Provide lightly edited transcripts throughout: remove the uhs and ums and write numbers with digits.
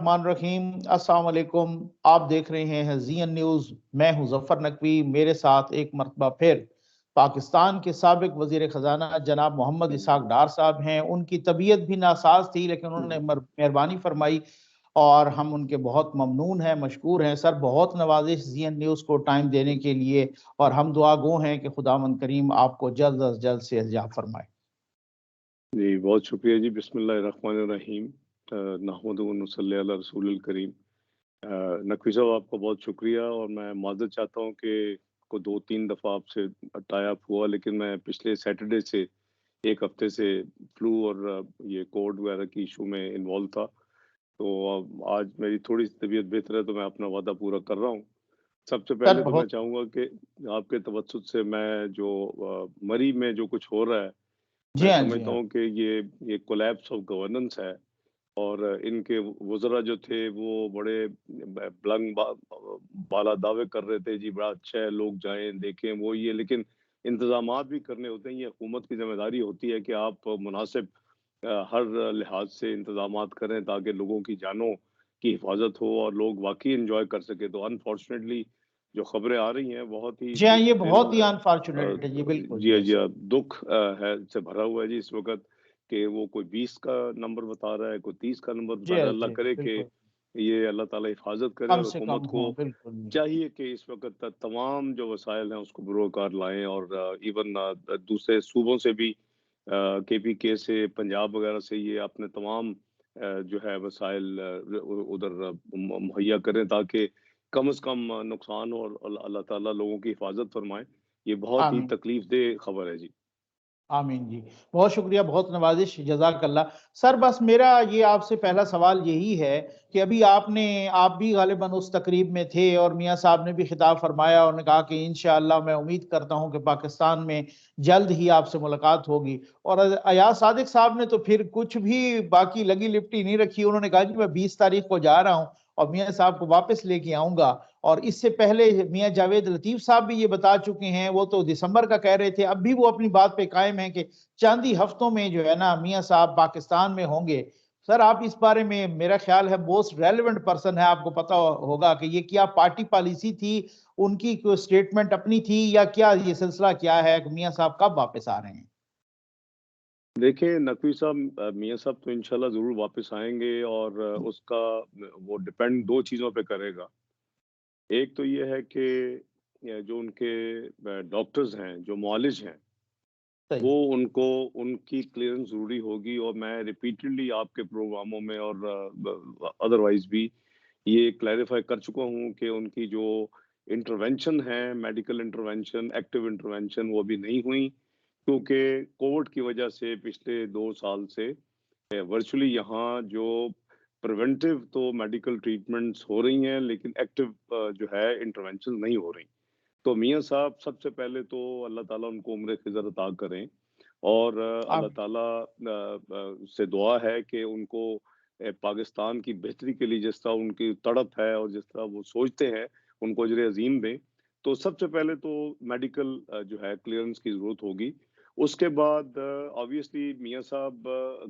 बिस्मिल्लाहिर्रहमानिर्रहीम। अस्सलाम वालेकुम। आप देख रहे हैं ज़ीएन न्यूज़। मैं हूं जफर नकवी। मेरे साथ एक मरतबा फिर पाकिस्तान के साबिक वजीर खजाना जनाब मोहम्मद इसहाक डार साहब हैं। उनकी तबीयत भी नासाज थी, लेकिन उन्होंने मेहरबानी फरमाई और हम उनके बहुत ममनून हैं, मशकूर हैं। सर, बहुत नवाजिश ज़ीएन न्यूज़ को टाइम देने के लिए, और हम दुआ गो हैं कि खुदावंद करीम आपको जल्द अज जल्द से सेहत फरमाए। जी, बहुत शुक्रिया जी। बिस्मिल्लाहिर्रहमानिर्रहीम। नहमदुहु व नसल्ली अला रसूलिल करीम। नकवी साहब, आपका बहुत शुक्रिया, और मैं माज़रत चाहता हूँ कि को 2-3 दफ़ा आपसे टाई अप हुआ, लेकिन मैं पिछले सैटरडे से 1 हफ़्ते से फ्लू और ये कोविड वगैरह की इशू में इन्वॉल्व था। तो आज मेरी थोड़ी-सी तबीयत बेहतर है, तो मैं अपना वादा पूरा कर रहा हूँ। सबसे सर पहले तो मैं बहुत चाहूँगा कि आपके तवज्जुद से मैं जो मरी में जो कुछ हो रहा है, जी मैं हाँ, जी समझता हाँ। हूँ कि ये कोलैप्स ऑफ गवर्नेंस है। और इनके वज़रा जो थे वो बड़े बुलंद बाला दावे कर रहे थे, जी बड़ा अच्छा है, लोग जाएँ, देखें, वो ये, लेकिन इंतज़ामात भी करने होते हैं। ये हुकूमत की ज़िम्मेदारी होती है कि आप मुनासिब हर लिहाज से इंतज़ामात करें ताकि लोगों की जानों की हिफाज़त हो और लोग वाक़ई एन्जॉय कर सकें। तो अनफॉर्चुनेटली जो खबरें आ रही हैं बहुत ही जी हाँ, दुःख ये दिल बहुत ही अनफॉर्चुनेट है जी, बिल्कुल जी जी हाँ, जी ऐसे। हाँ, दुःख है से भरा हुआ है जी इस वक़्त, कि वो कोई 20 का नंबर बता रहा है, कोई 30 का नंबर जी बता रहा हाँ, है। अल्लाह जी करे कि बिल्कुल। ये अल्लाह ताला हिफ़ाज़त करे, कम और से हुकूमत कम को हो, बिल्कुल जी। चाहिए कि इस वक़्त तमाम जो वसाइल हैं उसको बरोकार लाएँ, और इवन दूसरे सूबों से भी केपीके से, पंजाब वग़ैरह से ये अपने तमाम जो है वसाइल उधर मुहैया करें, ताकि कम से कम नुकसान हो, और अल्लाह ताला लोगों की हिफ़ाज़त फ़रमाए। ये बहुत ही आमीन, तकलीफ़देह खबर है जी। आमीन जी। बहुत शुक्रिया, बहुत नवाज़िश, जज़ाकल्लाह। सर, बस मेरा ये आपसे पहला सवाल यही है कि अभी आप भी ग़ालिबन उस तकरीब में थे और मियाँ साहब ने भी खिताब फरमाया, उन्होंने कहा कि इंशाअल्लाह मैं उम्मीद करता हूँ कि पाकिस्तान में जल्द ही आपसे मुलाकात होगी। और अयाज सादिक साहब ने तो फिर कुछ भी बाकी लगी-लिपटी नहीं रखी। उन्होंने कहा जी मैं 20 तारीख को जा रहा हूँ और मियाँ साहब को वापस लेके आऊँगा। और इससे पहले मियाँ जावेद लतीफ़ साहब भी ये बता चुके हैं, वो तो दिसंबर का कह रहे थे, अब भी वो अपनी बात पे कायम हैं कि चंद ही हफ्तों में जो है ना मियाँ साहब पाकिस्तान में होंगे। सर, आप इस बारे में, मेरा ख्याल है मोस्ट रेलेवेंट पर्सन है, आपको पता होगा कि ये क्या पार्टी पॉलिसी थी, उनकी कोई स्टेटमेंट अपनी थी, या क्या ये सिलसिला क्या है कि मियाँ साहब कब वापस आ रहे हैं? देखिए नकवी साहब, मियाँ साहब तो इंशाल्लाह ज़रूर वापस आएँगे, और उसका वो डिपेंड 2 चीज़ों पे करेगा। एक तो ये है कि जो उनके डॉक्टर्स हैं, जो मुआलिज हैं, वो सही। उनको उनकी क्लीयरेंस ज़रूरी होगी, और मैं रिपीटेडली आपके प्रोग्रामों में और अदरवाइज़ भी ये क्लैरिफ़ाई कर चुका हूँ कि उनकी जो इंटरवेंशन है, मेडिकल इंटरवेंशन, एक्टिव इंटरवेंशन, वो अभी नहीं हुई, क्योंकि कोविड की वजह से पिछले 2 साल से वर्चुअली यहाँ जो प्रिवेंटिव तो मेडिकल ट्रीटमेंट्स हो रही हैं, लेकिन एक्टिव जो है इंटरवेंशन नहीं हो रही। तो मियाँ साहब सबसे पहले तो अल्लाह ताला उनको उम्र ख़िज़र अता करें, और अल्लाह आप ताला से दुआ है कि उनको पाकिस्तान की बेहतरी के लिए जिस तरह उनकी तड़प है और जिस तरह वो सोचते हैं, उनको अजर अज़ीम दें। तो सबसे पहले तो मेडिकल जो है क्लीयरेंस की ज़रूरत होगी। उसके बाद ऑब्वियसली मियाँ साहब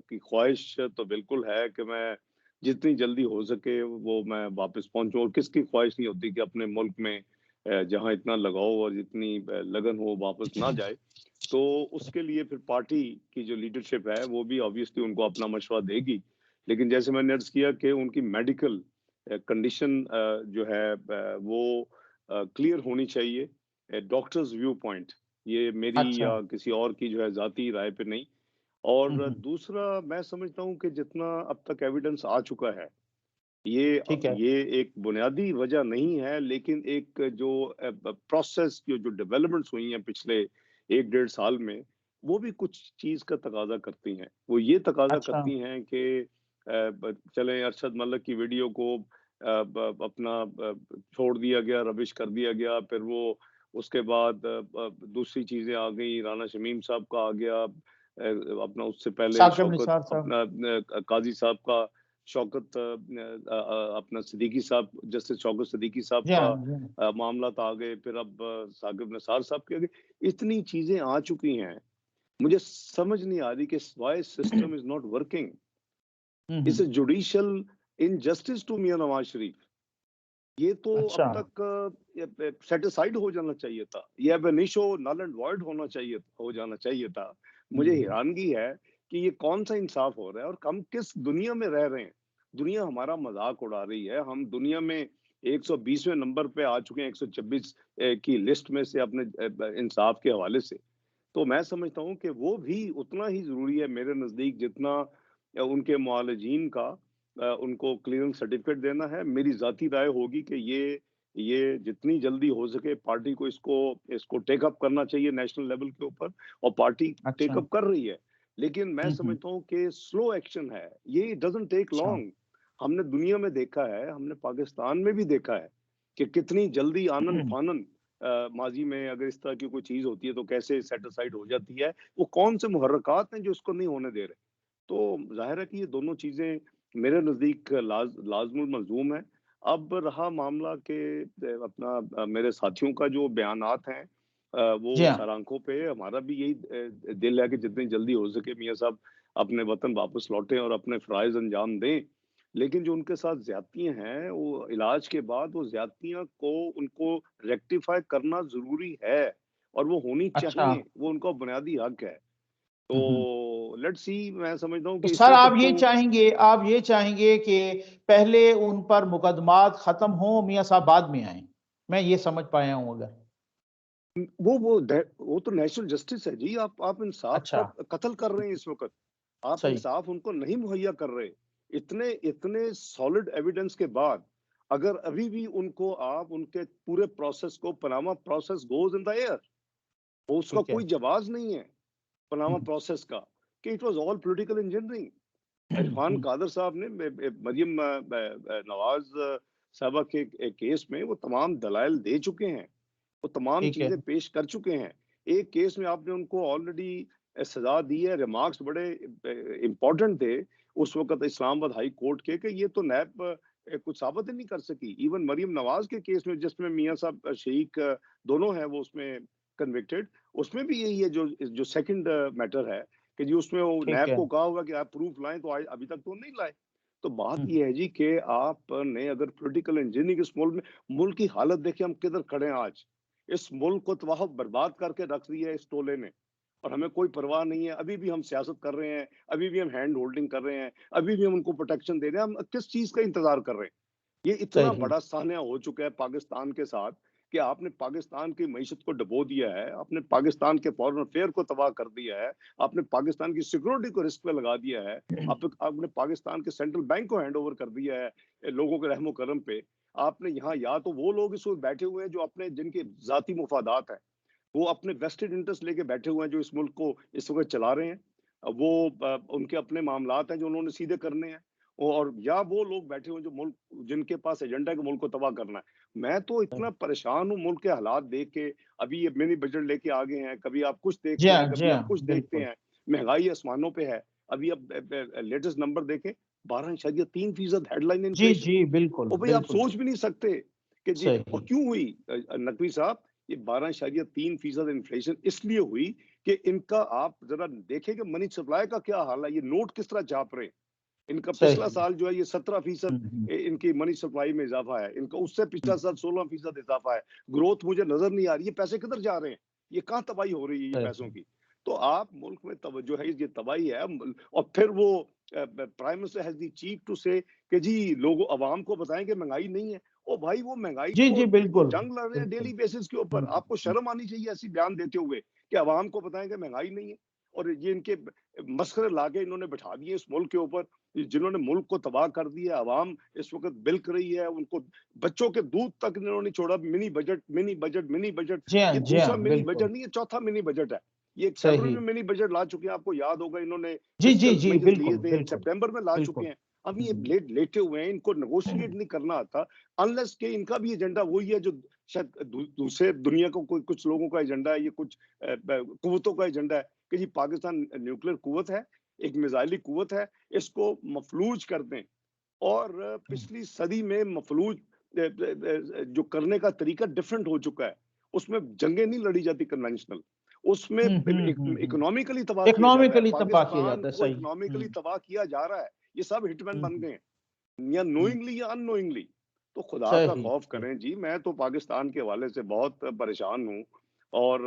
की ख़्वाहिश तो बिल्कुल है कि मैं जितनी जल्दी हो सके वो मैं वापस पहुँचूँ, और किसकी ख़्वाहिश नहीं होती कि अपने मुल्क में जहाँ इतना लगाव और जितनी लगन हो वापस ना जाए। तो उसके लिए फिर पार्टी की जो लीडरशिप है वो भी ऑब्वियसली उनको अपना मशवरा देगी। लेकिन जैसे मैंने अर्ज़ किया कि उनकी मेडिकल कंडीशन जो है वो क्लियर होनी चाहिए, डॉक्टर्स व्यू पॉइंट, ये मेरी अच्छा। या किसी और की जो है ज़ाती राय पे नहीं। हुँ, और हुँ। दूसरा मैं समझता हूँ कि जितना अब तक एविडेंस आ चुका है, ये ठीक है। ये एक बुनियादी वजह नहीं है, लेकिन एक जो प्रोसेस जो डेवलपमेंट्स हुई हैं पिछले 1 डेढ़ साल में, वो भी कुछ चीज़ का तकाज़ा करती हैं। वो ये तकाज़ा अच्छा। करती हैं कि चलें अरशद मलिक की वीडियो को अपना छोड़ दिया गया, रबिश कर दिया गया, फिर वो उसके बाद दूसरी चीज़ें आ गई, राना शमीम साहब का आ गया, अपना उससे पहले साकिब शौकत निसार साहब। अपना काज़ी साहब का, शौकत अपना सिद्दीकी साहब, जस्टिस शौकत सिद्दीकी साहब जी का हाँ, जी हाँ। मामलात आ गए, फिर अब साकिब निसार साहब के आ गए। इतनी चीज़ें आ चुकी हैं, मुझे समझ नहीं आ रही कि why system is not working. Hmm, it's a hmm. Judicial injustice to Mian Nawaz Sharif, ये तो अब अच्छा। तक सेटिसाइड हो जाना चाहिए था। ये अब इनिशो नल एंड वॉइड हो जाना चाहिए था। मुझे हम्म। हैरानगी है कि ये कौन सा इंसाफ हो रहा है और हम किस दुनिया में रह रहे हैं। दुनिया हमारा मजाक उड़ा रही है। हम दुनिया में 120वें नंबर पे आ चुके हैं 126 की लिस्ट में से अपने इंसाफ के हवाले से। तो मैं समझता हूँ कि वो भी उतना ही ज़रूरी है मेरे नज़दीक जितना उनके मुआलजीन का उनको क्लीयरेंस सर्टिफिकेट देना है। मेरी ज़ाती राय होगी कि ये जितनी जल्दी हो सके पार्टी को इसको इसको टेक अप करना चाहिए नेशनल लेवल के ऊपर, और पार्टी टेक अच्छा। अप कर रही है। लेकिन मैं समझता हूँ कि स्लो एक्शन है, ये डज़न्ट टेक अच्छा। लॉन्ग। हमने दुनिया में देखा है, हमने पाकिस्तान में भी देखा है कि कितनी जल्दी आनन-फानन माज़ी में अगर इस तरह की कोई चीज़ होती है तो कैसे सेट असाइड हो जाती है। वो कौन से मुहर्रिकात हैं जो इसको नहीं होने दे रहे। तो ज़ाहिर है कि ये दोनों चीज़ें मेरे नज़दीक लाज़िमुल मलज़ूम है। अब रहा मामला कि अपना मेरे साथियों का जो बयानात हैं जी वो हाँ। सर आँखों पे है। हमारा भी यही दिल है कि जितनी जल्दी हो सके मियाँ साहब अपने वतन वापस लौटें और अपने फ़राइज़ अंजाम दें। लेकिन जो उनके साथ ज़्यादतियाँ हैं, वो इलाज के बाद वो ज़्यादतियाँ को उनको रेक्टिफ़ाई करना ज़रूरी है और वो होनी अच्छा। चाहिए, वो उनका बुनियादी हक है। हम्म। तो लेट्स सी, मैं समझता हूँ तो कि इस सर वक़्त तो आप ये चाहेंगे कि पहले उन पर मुकदमात खत्म हो, मियां साहब बाद में आए। मैं ये समझ पाया हूं अगर। वो तो नेशनल जस्टिस है जी। आप इंसाफ अच्छा। का कत्ल कर रहे हैं इस वक़्त। आप सही। इंसाफ उनको नहीं मुहैया कर रहे। इतने इतने सॉलिड एविडेंस के बाद अगर अभी भी उनको आप उनके पूरे प्रोसेस को Panama process goes in the air, उसका ठीक है। कोई जवाज़ नहीं है पनामा हम्म। प्रोसेस का कि it was all political engineering. Irfan hmm. Qadir साहब ने मरियम नवाज़ साहबा के केस में वो तमाम दलाइल दे चुके हैं। वो तमाम ठीक है। चीज़ें पेश कर चुके हैं। एक केस में आपने उनको ऑलरेडी सज़ा दी है। रिमार्क्स बड़े इम्पोर्टेंट थे उस वक़्त इस्लामाबाद हाई कोर्ट के कि ये तो नैब कुछ साबित ही नहीं कर सकी। इवन मरियम नवाज़ के केस में जिसमें मियाँ साहब शरीक दोनों हैं वो उसमें कन्विक्टेड, उसमें भी यही है जो जो सेकंड मैटर है कि जी उसमें वो ठीक नैब है। को कहा हुआ कि आप प्रूफ लाएँ, तो आज अभी तक तो नहीं लाए। तो बात हम्म। ये है जी कि आपने अगर पॉलिटिकल इंजीनियरिंग इस मुल्क की हालत देखिए हम किधर खड़े हैं आज। इस मुल्क को तबाह बर्बाद करके रख दिया है इस टोले ने और हमें कोई परवाह नहीं है। अभी भी हम सियासत कर रहे हैं, अभी भी हम हैंड होल्डिंग कर रहे हैं, अभी भी हम उनको प्रोटेक्शन दे रहे हैं। हम किस चीज़ का इंतज़ार कर रहे हैं? ये इतना सही। बड़ा सान्या हो चुका है पाकिस्तान के साथ कि आपने पाकिस्तान की मईशत को डुबो दिया है, आपने पाकिस्तान के फॉरेन अफेयर को तबाह कर दिया है, आपने पाकिस्तान की सिक्योरिटी को रिस्क पे लगा दिया है, आपने पाकिस्तान के सेंट्रल बैंक को हैंड ओवर कर दिया है लोगों के रहमो करम पे। आपने यहाँ या तो वो लोग इस वक़्त बैठे हुए हैं जो अपने जिनके ज़ाती मुफादात हैं, वो अपने वेस्टेड इंटरेस्ट लेके बैठे हुए हैं जो इस मुल्क को इस वक़्त चला रहे हैं। वो उनके अपने मामलात हैं जो उन्होंने सीधे करने हैं और या वो लोग बैठे हुए हैं जो मुल्क जिनके पास एजेंडा है कि मुल्क को तबाह करना है। मैं तो इतना परेशान हूँ मुल्क के हालात देख के। अभी ये मिनी बजट लेके आ गए हैं, कभी आप कुछ जी देखते हाँ। हैं, जी कभी आप हाँ। कुछ देखते बिल्कुल। हैं। महँगाई आसमानों पे है। अभी अब लेटेस्ट नंबर देखें 12.3% हेडलाइन जी इन्फ्लेशन। जी। बिल्कुल ओ भाई आप बिल्कुल। सोच भी नहीं सकते कि जी और सही। क्यों हुई नकवी साहब ये 12.3% इन्फ्लेशन इसलिए हुई कि इनका आप जरा देखें कि मनी सप्लाई का क्या हाल है। ये नोट किस तरह छाप रहे हैं। इनका पिछला सही। साल जो है ये 17% इनकी मनी सप्लाई में इजाफा है। इनका उससे पिछला साल 16% इजाफा है। ग्रोथ मुझे नजर नहीं आ रही। ये पैसे किधर जा रहे हैं? ये कहाँ तबाही हो रही है ये पैसों सही। की? तो आप मुल्क में जो है ये तबाही है और फिर वो prime minister has the chief to say कि जी लोगों अवाम को बताएं कि महंगाई नहीं है। ओ भाई वो महंगाई जी तो जी। वो बिल्कुल जंग लड़ रहे हैं बिल्कुल। डेली बेसिस के ऊपर। आपको शर्म आनी चाहिए ऐसी बयान देते हुए कि अवाम को बताएं कि महंगाई नहीं है। और ये इनके मसखरे लाके इन्होंने बिठा दिए इस मुल्क के ऊपर जिन्होंने मुल्क को तबाह कर दिया। अवाम इस वक़्त बिल्क रही है, उनको बच्चों के दूध तक इन्होंने नहीं छोड़ा। Mini budget, mini budget, mini budget. जी हाँ। ये जी दूसरा हाँ। मिनी बिल्कुल। बजट नहीं है, चौथा मिनी बजट है। ये फरवरी सही। में मिनी बजट ला चुके हैं, आपको याद होगा इन्होंने जी जी फिस्कल जी। मेजर्स लिए बिल्कुल थे, बिल्कुल। सितंबर में ला चुके बिल्कुल। हैं। अब ये लेटे हुए हैं, इनको नेगोशिएट नहीं करना आता अनलेस के इनका भी एजेंडा वही है जो शायद दूसरे दुनिया को कोई कुछ लोगों का एजेंडा है, ये कुछ कुव्वतों का एजेंडा है कि जी पाकिस्तान न्यूक्लियर कुव्वत है, एक मिसाइली कुव्वत है, इसको मफलूज कर दें। और पिछली सदी में मफलूज जो करने का तरीका डिफरेंट हो चुका है। उसमें जंगें नहीं लड़ी जाती कन्वेंशनल, उसमें इकोनॉमिकली तबाह किया जाता है। इकोनॉमिकली तबाह किया पाकिस्तान जाता है। को सही। इकोनॉमिकली तबाह किया जा रहा है। ये सब हिटमैन बन हम्म। गए हैं। या नोइंगली या अननोइंगली। तो खुदा का खौफ करें जी। मैं तो पाकिस्तान के हवाले से बहुत परेशान हूँ और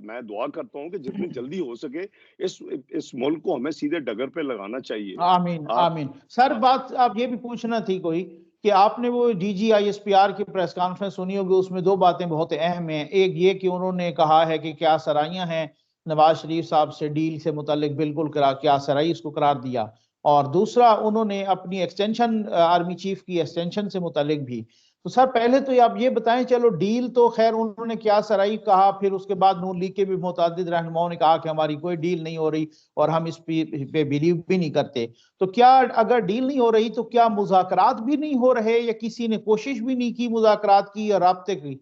मैं दुआ करता हूँ कि जितनी जल्दी हो सके इस मुल्क को हमें सीधे डगर पे लगाना चाहिए। आमीन आप आमीन। सर हाँ, बात आप ये भी पूछना थी कोई कि आपने वो DGISPR की प्रेस कॉन्फ्रेंस सुनी होगी, उसमें दो बातें बहुत अहम हैं। एक ये कि उन्होंने कहा है कि क्या सराइयां हैं नवाज शरीफ साहब से डील से मुतालिक, बिल्कुल क्या सराई इसको करार दिया। और दूसरा उन्होंने अपनी एक्सटेंशन, आर्मी चीफ की एक्सटेंशन से मुतालिक भी। तो सर पहले तो आप ये बताएं, चलो डील तो खैर उन्होंने क्या सराई कहा, फिर उसके बाद नून लीग के भी मुतअद्दिद रहनुमाओं ने कहा कि हमारी कोई डील नहीं हो रही और हम इस पे बिलीव भी नहीं करते। तो क्या अगर डील नहीं हो रही तो क्या मुज़ाकरात भी नहीं हो रहे, या किसी ने कोशिश भी नहीं की मुज़ाकरात की या राब्ते की?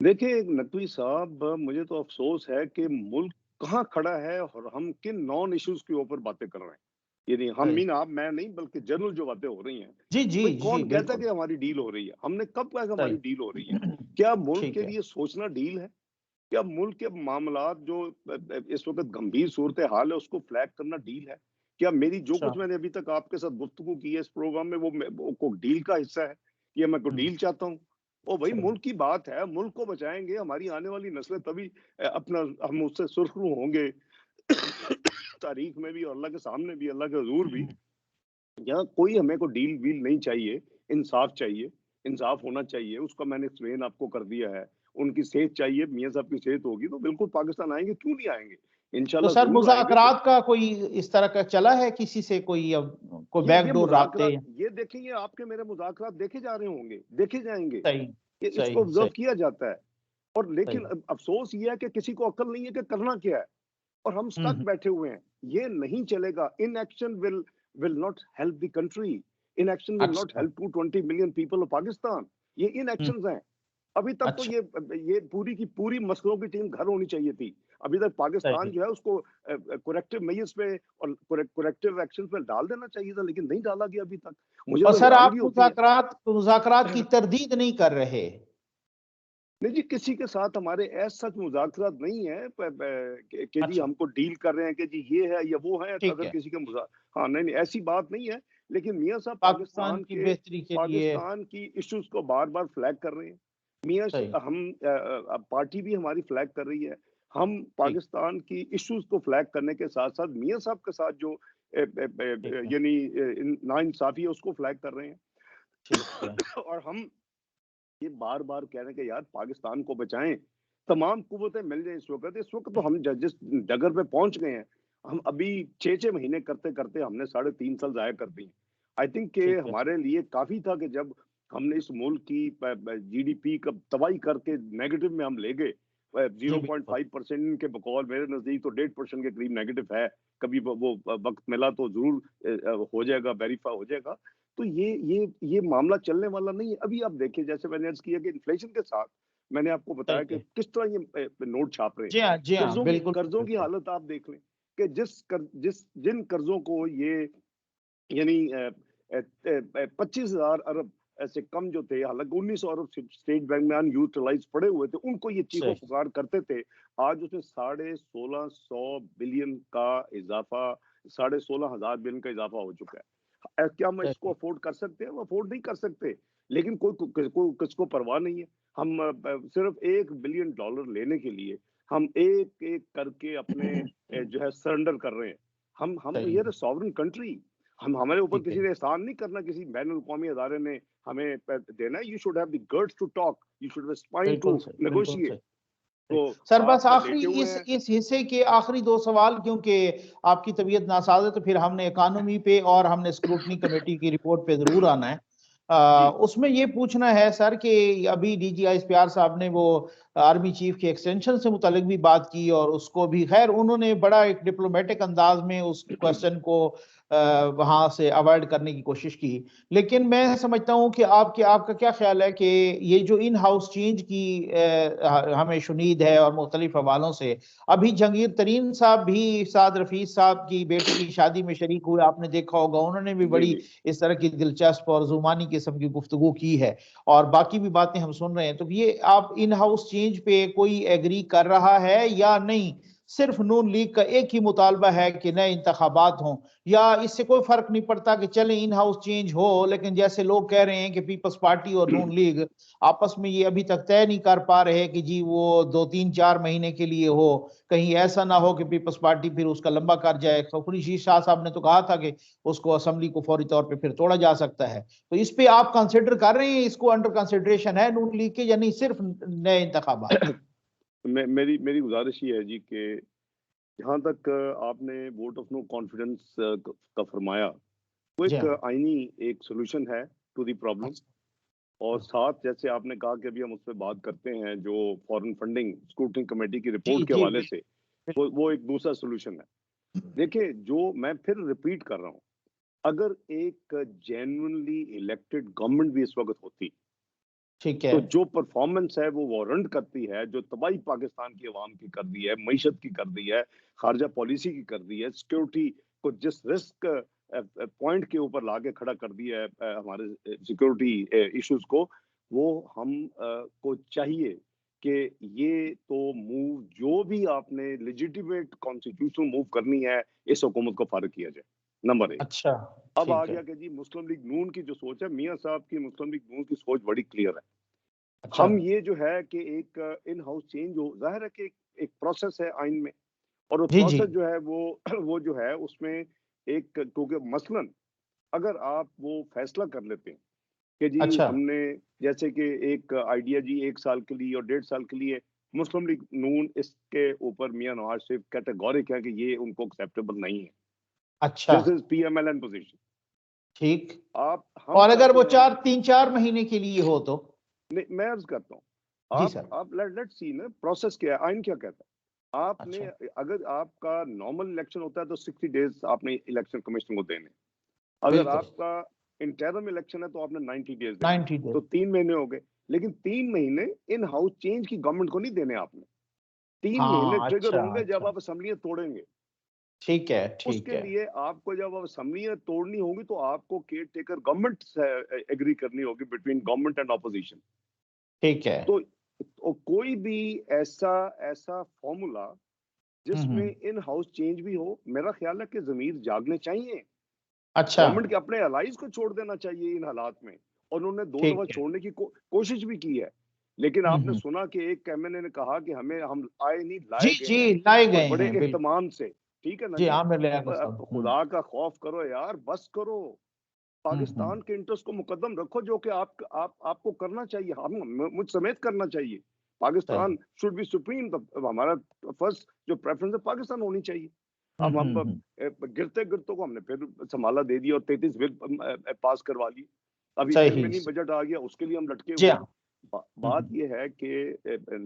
देखिए नकवी साहब, मुझे तो अफसोस है कि मुल्क कहाँ खड़ा है और हम किन नॉन इश्यूज के ऊपर बातें कर रहे हैं। ये नहीं हम सही। मीन आप मैं नहीं, बल्कि जनरल जो बातें हो रही हैं। जी जी भाई जी कौन कहता है बिल्कुल। कि हमारी डील हो रही है? हमने कब कहा कि हमारी सही। डील हो रही है? क्या मुल्क ठीक के है। लिए सोचना डील है? क्या मुल्क के मामलात जो इस वक्त गंभीर सूरत हाल है उसको फ्लैग करना डील है? क्या मेरी जो अच्छा। कुछ मैंने अभी तक आपके साथ गुफ्तगू की है इस प्रोग्राम में वो डील का हिस्सा है? या मैं कोई हम्म, डील चाहता हूँ? ओ भाई, सही। मुल्क की बात है, मुल्क को बचाएंगे, हमारी आने वाली नस्लें तभी अपना हम उससे सुरखरू होंगे। तारीख में भी और अल्लाह के सामने भी, अल्लाह के हजूर भी। यहाँ कोई हमें को डील वील नहीं चाहिए, इंसाफ चाहिए, इंसाफ होना चाहिए। उसका मैंने एक्सप्लेन आपको कर दिया है। उनकी सेहत चाहिए, मियाँ साहब की सेहत होगी तो बिल्कुल पाकिस्तान आएंगे, क्यों नहीं आएंगे? तो इंशाल्लाह सर जरूर आएंगे। तो मुज़ाकरात का कोई इस तरह का चला है किसी से, कोई कोई ये बैकडोर राब्ते? मुज़ाकरात, ये देखेंगे आपके मेरे मुज़ाकरात देखे जा रहे होंगे, देखे जाएंगे। सही ये इसको सही ऑब्जर्व सही किया जाता है। और लेकिन सही। अफसोस ये है कि किसी को अक्ल नहीं है कि करना क्या है, और हम स्टक हम्म। बैठे हुए हैं। ये नहीं चलेगा। Inaction will not help the country. Inaction will not अच्छा। Help 220 million people of Pakistan. ये हम्म। इनएक्शंस हैं। अभी तक तो अच्छा। ये पूरी की पूरी मसलों की टीम घर होनी चाहिए थी। अभी तक पाकिस्तान सही। जो है उसको करेक्टिव मेजर्स पे और करेक्टिव एक्शन पे डाल देना चाहिए था, लेकिन नहीं डाला गया अभी तक। मुझे और तो सर आप हैरानगी होती है। मुज़ाकरात मुज़ाकरात की तरदीद नहीं कर रहे? नहीं जी, किसी के साथ हमारे ऐसा सच मुज़ाकरात नहीं है कि जी अच्छा। हमको डील कर रहे हैं कि जी ये है या वो है। ठीक अगर है। किसी के हाँ, नहीं, नहीं, ऐसी बात नहीं है। लेकिन मियाँ साहब पाकिस्तान की बेहतरी के लिए। पाकिस्तान की इश्यूज को बार-बार फ्लैग कर रहे हैं। मियाँ श सही। हम पार्टी भी हमारी फ्लैग कर रही है। हम ठीक। पाकिस्तान की इश्यूज को फ्लैग करने के साथ-साथ मियाँ साहब के साथ जो ठीक है। यानी नाइंसाफ़ी है उसको फ्लैग कर रहे हैं। ठीक है। और हम ये बार-बार कह रहे हैं कि यार पाकिस्तान को बचाएँ, तमाम कुव्वतें मिल जाएँ इस वक़्त। इस वक़्त तो हम जिस डगर पे पहुँच गए हैं, हम अभी 6-6 महीने करते-करते हमने साढ़े 3 साल ज़ाया कर दिए। आई थिंक कि ठीक है। हमारे लिए काफ़ी था कि जब हमने इस मुल्क की जीडीपी का तबाही करके नेगेटिव में हम ले गए। जी बिल्कुल। 0.5% इनके बकौल मेरे नज़दीक तो 1.5% के करीब नेगेटिव है। कभी वो वक़्त मिला तो ज़रूर हो जाएगा, वेरीफ़ाई हो जाएगा। तो ये मामला चलने वाला नहीं है। अभी आप देखिए, जैसे मैंने अर्ज़ किया कि इन्फ्लेशन के साथ मैंने आपको बताया सही कि है। किस तरह ये नोट छाप रहे हैं। जी हाँ जी हाँ बिल्कुल कर्ज़ों की बिल्कुल। हालत आप देख लें कि जिन कर्ज़ों को ये यानी 25,000 अरब ऐसे कम जो थे, हालाँकि 1900 अरब स्टेट बैंक में अनयूटिलाइज़्ड पड़े हुए थे, उनको ये सही। चीखो-पुकार करते थे। आज उसमें 1650 बिलियन का इज़ाफ़ा, 16,500 बिलियन का इज़ाफ़ा हो चुका है। क्या हम इसको सही। अफ़ोर्ड कर सकते हैं? हम अफ़ोर्ड नहीं कर सकते। लेकिन किसको परवाह नहीं है। हम सिर्फ़ $1 बिलियन लेने के लिए हम एक-एक करके अपने जो है सरेंडर कर रहे हैं। हम वी सही। Are a sovereign country. हम हमारे ऊपर ठीक किसी है। ने एहसान नहीं करना, किसी बैनुल-अक़वामी अदारे ने हमें देना है। You should have the guts to talk, you should have spine to बिल्कुल सही बिल्कुल नेगोशिएट। सही। तो सर बस आप आखिरी लेटे हुए इस हैं। इस हिस्से के आखिरी दो सवाल, क्योंकि आपकी तबीयत नासाज है, तो फिर हमने इकानमी पे और हमने स्क्रूटनी कमेटी की रिपोर्ट पे जरूर आना है। जी। उसमें ये पूछना है सर कि अभी DGISPR साहब ने वो आर्मी चीफ के एक्सटेंशन से मुतालिक भी बात की, और उसको भी खैर उन्होंने बड़ा एक डिप्लोमेटिक अंदाज में उस क्वेश्चन को वहां से अवॉइड करने की कोशिश की। लेकिन मैं समझता हूं कि आपका क्या ख्याल है कि ये जो इन हाउस चेंज की हमें शुनीद है और मुख्तलिफ हवालों से, अभी जहांगीर तरीन साहब भी साद रफीज साहब की बेटी की शादी में शरीक हुए, आपने देखा होगा, उन्होंने भी जी, बड़ी जी। इस तरह की दिलचस्प और जुबानी किस्म की गुफ्तगू की है, और बाकी भी बातें हम सुन रहे हैं। तो ये आप इन हाउस चेंज पे कोई एग्री कर रहा है या नहीं? सिर्फ नून लीग का एक ही मुतालबा है कि नए इंतखाबात हों, या इससे कोई फर्क नहीं पड़ता कि चले इन हाउस चेंज हो, लेकिन जैसे लोग कह रहे हैं कि पीपल्स पार्टी और नून लीग आपस में ये अभी तक तय नहीं कर पा रहे कि जी वो 2-3-4 महीने के लिए हो, कहीं ऐसा ना हो कि पीपल्स पार्टी फिर उसका लंबा कर जाए। खुर्शीद शाह साहब ने तो कहा था कि उसको असेंबली को फौरी तौर पे फिर तोड़ा जा सकता है। तो इस पे आप कंसिडर कर रहे हैं, इसको अंडर कंसिडरेशन है नून लीग के, या नहीं सिर्फ नए इंतखाबात? मेरी मेरी गुजारिश ये है जी कि जहाँ तक आपने वोट ऑफ नो कॉन्फिडेंस का फरमाया, वो जी एक हाँ। आईनी एक सॉल्यूशन है टू द प्रॉब्लम। अच्छा। और साथ जैसे आपने कहा कि अभी हम उस पर बात करते हैं, जो फॉरेन फंडिंग स्क्रूटनी कमेटी की जी रिपोर्ट के जी हवाले से, वो एक दूसरा सॉल्यूशन है। देखिए, जो मैं फिर रिपीट कर रहा हूँ, अगर एक जेन्युइनली इलेक्टेड गवर्नमेंट भी इस वक्त होती, ठीक है। तो जो परफॉर्मेंस है वो वारंट करती है, जो तबाही पाकिस्तान की आवाम की कर दी है, मईशत की कर दी है, खारजा पॉलिसी की कर दी है, सिक्योरिटी को जिस रिस्क पॉइंट के ऊपर लाके खड़ा कर दिया है, हमारे सिक्योरिटी इश्यूज को, वो हम को चाहिए कि ये तो मूव जो भी आपने लेजिटिमेट कॉन्स्टिट्यूशनल मूव करनी है, इस हुकूमत को फारिग किया जाए, नंबर एक। अच्छा। अब आ ठीक है। गया कि जी मुस्लिम लीग नून की जो सोच है, मियां साहब की मुस्लिम लीग नून की सोच बड़ी क्लियर है। अच्छा। हम ये जो है कि एक इन हाउस चेंज हो, जाहिर है कि एक प्रोसेस है आइन में, और वो जी जी। प्रोसेस जो है वो वो जो है उसमें एक, क्योंकि मसलन अगर आप वो फैसला कर लेते हैं कि जी अच्छा। हमने, जैसे कि एक आइडिया जी 1 साल के लिए और 1.5 साल के लिए, मुस्लिम लीग नून इसके ऊपर मियां नवाज शरीफ कैटेगोरिक है कि ये उनको एक्सेप्टेबल नहीं है। अच्छा। This is PMLN position. ठीक। आप हम और अगर चाहते वो हैं, 3-4 महीने के लिए हो तो? नहीं मैं अर्ज करता हूँ, जी सर। आप लेट सी ना प्रोसेस क्या है, आइन क्या कहता है। आपने, अच्छा। अगर आपका नॉर्मल इलेक्शन होता है तो 60 डेज आपने इलेक्शन कमीशन को देने। अगर बिल्कुल। आपका इंटरम इलेक्शन है तो आपने 90 डेज देने। 90 डेज। तो 3 महीने हो गए, लेकिन 3 महीने इन हाउस चेंज की गवर्नमेंट को नहीं देने आपने। 3 महीने हाँ। ट्रिगर अच्छा होंगे जब अच्छा। आप असेंबलियां तोड़ेंगे। ठीक है। ठीक उसके है। लिए आपको जब अब असेंबलियां तोड़नी होगी तो आपको केयर टेकर गवर्नमेंट से एग्री करनी होगी, बिटवीन गवर्नमेंट एंड ऑपोजिशन। ठीक है। तो कोई भी ऐसा ऐसा फॉर्मूला जिसमें हम्म। इन हाउस चेंज भी हो, मेरा ख्याल है कि जमीर जागने चाहिए। अच्छा। गवर्नमेंट के अपने अलाइज को छोड़ देना चाहिए इन हालात में, और उन्होंने 2 दफा ठीक है। छोड़ने की कोशिश भी की है। लेकिन आपने हम्म। सुना कि एक एमएनए ने कहा कि हमें, हम आए नहीं जी लाए गए जी, हैं, लाए और गए बड़े हैं बिल्कुल। एहतमाम से। ठीक है ना जी जी। आमिर लियाकत साहब। खुदा का खौफ करो यार, बस करो। हम्म। पाकिस्तान के इंटरेस्ट को मुकद्दम रखो, जो कि आपको करना चाहिए, हम मुझ समेत करना चाहिए। सही। Pakistan should be supreme. हमारा फर्स्ट जो प्रेफरेंस है पाकिस्तान होनी चाहिए। अब हम गिरते गिरतों को हमने फिर संभाला दे दिया और 33 बिल पास करवा ली। अभी फिर सही। मिनी बजट आ गया, उसके लिए हम लटके जी हुए हैं। हाँ। बात यह है कि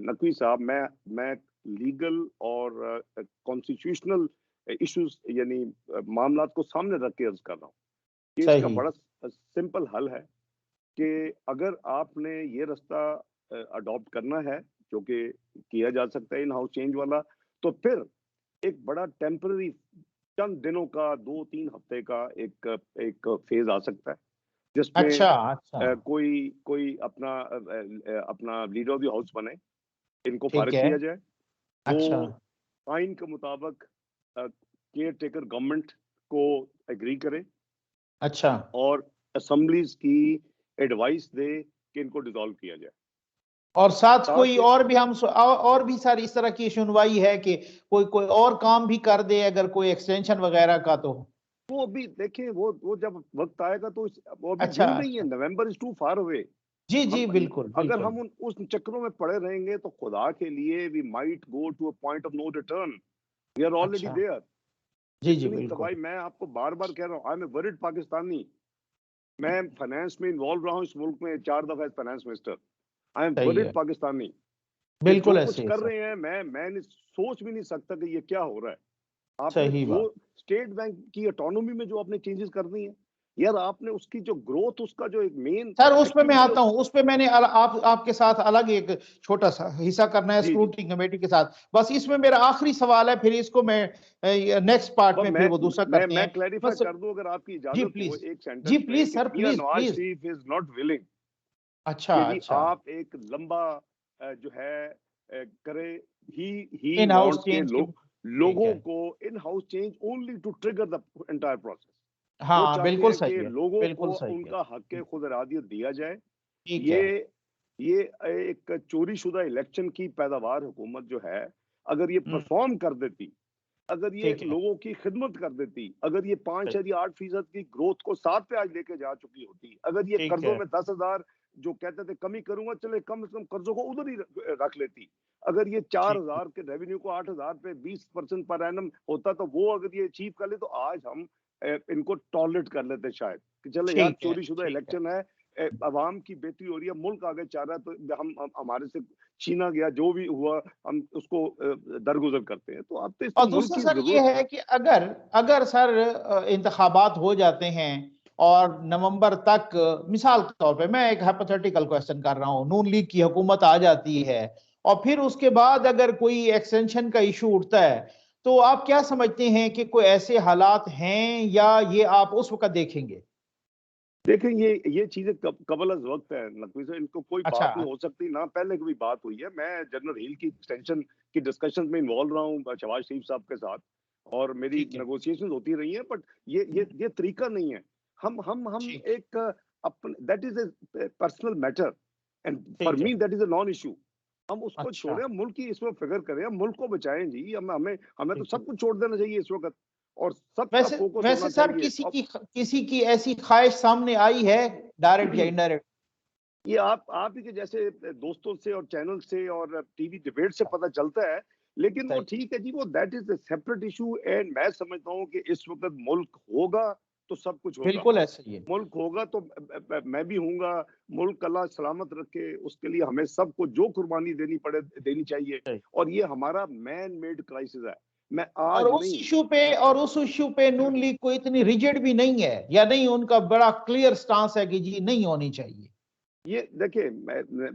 नकवी साहब, मैं लीगल और कॉन्स्टिट्यूशनल इश्यूज, यानी मामलात को सामने रख के अर्ज कर रहा हूँ कि इसका सही। बड़ा सिंपल हल है कि अगर आपने ये रास्ता अडॉप्ट करना है, जो कि किया जा सकता है इन हाउस चेंज वाला, तो फिर एक बड़ा टेम्पररी, चंद दिनों का, 2-3 हफ्ते का एक एक फेज आ सकता है, जिसमें अच्छा अच्छा। कोई कोई अपना लीडर ऑफ द हाउस बने, इनको ठीक फारिग है। किया जाए, अच्छा। वो आइन के मुताबिक केयर टेकर गवर्नमेंट को एग्री करे, अच्छा। और असेंबलीज की एडवाइस दे कि इनको डिसॉल्व किया जाए। और साथ कोई ताकि और भी और भी सारी इस तरह की सुनवाई है कि कोई कोई और काम भी कर दे अगर कोई एक्सटेंशन वगैरह का तो? वो अभी देखें, वो जब वक्त आएगा तो वो अभी अच्छा दिन नहीं है, अच्छा। November is too far away. जी जी हम बिल्कुल अगर बिल्कुल। हम उस चक्रों में पड़े रहेंगे तो खुदा के लिए, we might go to a point of no return. We are already अच्छा। देयर। जी जी इतनी बिल्कुल। तबाही, मैं आपको बार बार कह रहा हूँ, I am a worried Pakistani. मैं फाइनेंस में इन्वॉल्व रहा हूँ इस मुल्क में 4 दफा as finance minister. I am सही वरिड है। पाकिस्तानी। ये बिल्कुल जो कुछ ऐसे है कर सर। रहे हैं, मैं सोच भी नहीं सकता कि ये क्या हो रहा है। आपने सही जो बात। स्टेट बैंक की ऑटोनॉमी में जो आपने चेंजेस कर दी है, यार आपने उसकी जो ग्रोथ, उसका जो एक मेन सर उस पे मैं एक्टिविटी। आता हूँ, उस पे मैंने आपके साथ अलग एक छोटा सा हिस्सा करना है जी जी। स्क्रूटनी कमेटी के साथ। बस इसमें मेरा आखिरी सवाल है, फिर इसको मैं नेक्स्ट पार्ट और में फिर वो दूसरा करते मैं हैं। क्लैरिफाई बस। कर दूं, अगर आपकी जी इजाजत हो, प्लीज। एक जी सेंटेंस में, प्लीज कि sir, Mian please Nawaz please. Sharif is not willing अच्छा कि जी अच्छा। आप एक लंबा जो है करे। ही इन हाउस वांट्स के चेंज की। लोग, लोगों को in house change only to trigger the entire process. वो हाँ, चाहते बिल्कुल हैं सही कि है, लोगों को बिल्कुल सही है। उनका हक खुद इरादियत दिया जाए। ठीक ये है, ये एक चोरी-शुदा इलेक्शन की पैदावार हुकूमत जो है, अगर ये हुँ, परफॉर्म कर देती, अगर ये ठीक है, लोगों की खिदमत कर देती, अगर ये 5.8% की ग्रोथ को 7 पे आज लेके जा चुकी होती, अगर ये ठीक कर्जों है, में 10,000 जो कहते थे कमी करूँगा, चले कम से कम कर्जों को उधर ही रख लेती। अगर ये ठीक है, 4,000 के रेवेन्यू को 8,000 पे 20% पर एनम होता, तो वो अगर ये अचीव कर ले, तो आज हम इनको टॉलरेट कर लेते शायद, कि चलो यार ठीक है, चोरी-शुदा ठीक है। इलेक्शन है, अवाम की बेहतरी हो रही है, मुल्क आगे जा रहा है, तो हम हमारे से छीना गया, जो भी हुआ, हम उसको दरगुज़र करते हैं। तो अब तो इसमें और मुल्क दूसरा की सर ये ज़रूरत है। है कि अगर अगर सर इंतखाबात हो जाते हैं और नवंबर तक मिसाल के तौर पे मैं एक हाइपोथेटिकल क्वेश्चन कर रहा हूँ, नून लीग की हुकूमत आ जाती है और फिर उसके बाद अगर कोई एक्सटेंशन का इशू उठता है, तो आप क्या समझते हैं कि कोई ऐसे हालात हैं या ये आप उस वक़्त देखेंगे? देखें, ये चीज़ें कबल अज़ वक़्त है नकवी साहब, इनको कोई अच्छा, बात नहीं हो सकती, ना पहले कभी बात हुई है। मैं जनरल हिल की एक्सटेंशन की डिस्कशन में इन्वॉल्व रहा हूँ शहबाज शरीफ साहब के साथ, और मेरी ठीक है, नेगोशिएशंस होती रही हैं, बट ये तरीका नहीं है। हम ठीक, एक अपन that is a personal matter, and for ठीक है। Me that is a non issue. हम उसको अच्छा, छोड़ें, हम मुल्क की इसमें फ़िक्र करें, हम मुल्क को बचाएँ जी। हमें तो ठीक है। सब कुछ छोड़ देना चाहिए इस वक़्त, और सबका वैसे फ़ोकस वैसे होना सर चाहिए। अब किसी की ऐसी ख्वाहिश सामने आई है, डायरेक्ट या इनडायरेक्ट? ये आप ही के जैसे दोस्तों से और चैनल से और टीवी डिबेट से पता चलता है। लेकिन वो सही, ठीक है जी, वो that is a separate issue, and मैं समझता हूँ कि इस वक़्त मुल्क होगा तो सब कुछ होगा। बिल्कुल ऐसा ही है। मुल्क होगा तो मैं भी हूँगा, मुल्क अल्लाह सलामत रखे, उसके लिए हमें सबको जो कुर्बानी देनी पड़े, देनी चाहिए। सही। और ये हमारा मैन मेड क्राइसिस है। मैं और आज नहीं उस इश्यू पे नून लीग कोई इतनी रिजिड भी नहीं है या नहीं उनका बड़ा क्लियर स्टांस है कि जी नहीं होनी चाहिए। ये देखिए,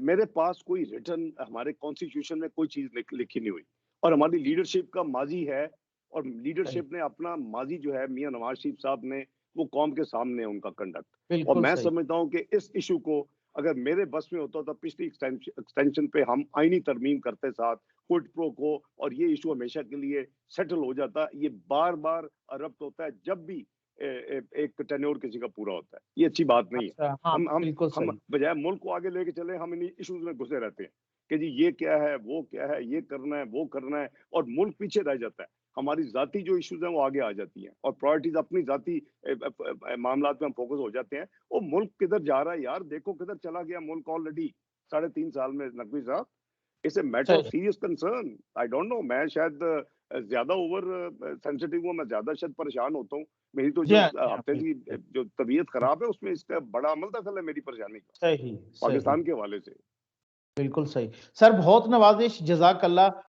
मेरे पास कोई रिटर्न हमारे कॉन्स्टिट्यूशन में कोई चीज़ लिखी नहीं हुई, और हमारी ठीक, लीडरशिप का माज़ी है, और सही, लीडरशिप ने अपना माज़ी जो है, मियाँ नवाज़ शरीफ साहब ने, वो कौम के सामने है उनका कंडक्ट। और बिल्कुल मैं सही। समझता हूँ कि इस इश्यू को अगर मेरे बस में होता, तो पिछली एक्सटेंशन पे हम आईनी तरमीम करते साथ क्विड प्रो को, और ये इश्यू हमेशा के लिए सेटल हो जाता। ये बार-बार अरप्ट होता है जब भी एक टेन्योर किसी का पूरा होता है। ये अच्छी बात नहीं है। अच्छा, हाँ, हम हम बिल्कुल हम सही। बजाय मुल्क को आगे लेके चले, हम इन्हीं इश्यूज में घुसे रहते हैं कि जी ये क्या है, वो क्या है, ये करना है, वो करना है, और मुल्क पीछे रह जाता है। हमारी जाती जो इश्यूज हैं वो आगे आ जाती हैं, और प्रायोरिटीज अपनी जाती मामलात में हम फोकस हो जाते हैं। वो मुल्क किधर जा रहा है यार, देखो किधर चला गया मुल्क ऑलरेडी 3.5 साल में नकवी साहब। इट्स अ मैटर ऑफ सही, serious concern. I don't know, मैं शायद ज्यादा ओवर सेंसिटिव हूँ, मैं ज्यादा शायद परेशान होता हूँ। मेरी तो जी जो हाँ, जी हाँ, हफ्ते की बिल्कुल, जो तबीयत खराब है, उसमें इसका बड़ा अमल दखल है मेरी परेशानी का, सही, सही, पाकिस्तान के हवाले से। बिल्कुल सही। सर बहुत नवाज़िश, जज़ाकल्लाह।